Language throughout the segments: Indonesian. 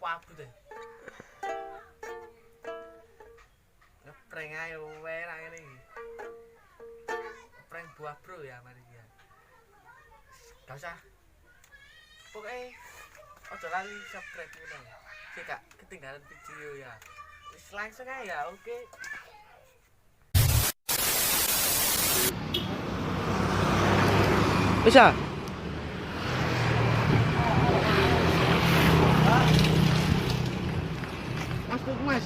abut deh. Ngeprank ae wae nang ngene iki. Prank buah bro ya mari ya. Gak usah. Pokoknya ojo lali subscribe ngono. Sik gak ketinggalan video ya. Wis langsung aja ya, oke. Bisa? Mas.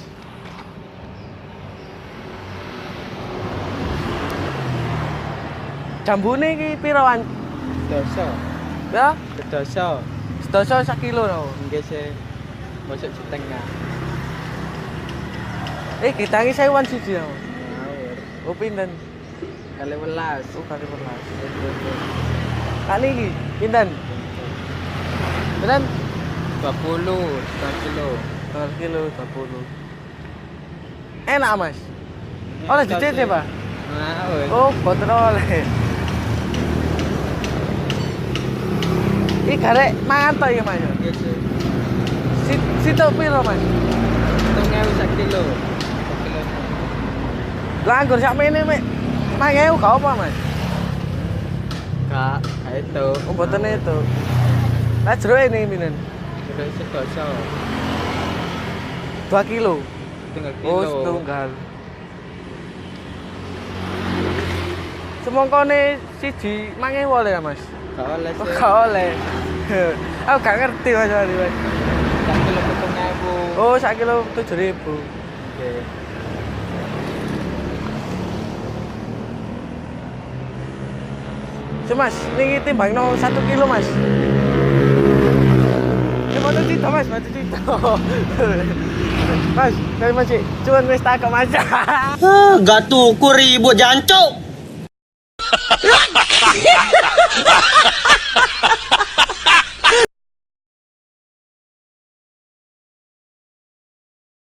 Jambune iki pirawan? Doso. Ya, Doso. sedoso sak kilo no. Nggih sih. Masuk setengah. Kita iki sewan siji no. Ngawur. Oh pinten? Kali 11. Oh kali 11. Kali iki pinten? Pinten? 20 kilo. 2 kilo 20. Enak Mas. Oleh dicet ya, Pak? Ngawur. Oh, boten oleh. Iki garek mangan to iki, Mas. Nggih sih. Sitok piro, Mas? 7.000 sak kilo. Lah anggur sakmene mek 5.000 gak apa, Mas? Kak, itu. Oh, boten itu. Lah jero ini pinten? Terus sedoso. 2 kilo. Setengah kilo. Oh, setunggal. Semongkone siji 5.000 oleh ya, Mas? Gak oleh Oh, sih. gak oleh. Aku gak ngerti Mas Wali, Mas. Sak kilo 7.000. Oh, 1 kilo 7.000. Oke. So, Mas, niki timbangno 1 kilo, Mas. Ya mau cerita, Mas, mau cerita. Mas, dari Mas, cuman wis takok Mas. Gak tuh, ku ribut jancuk.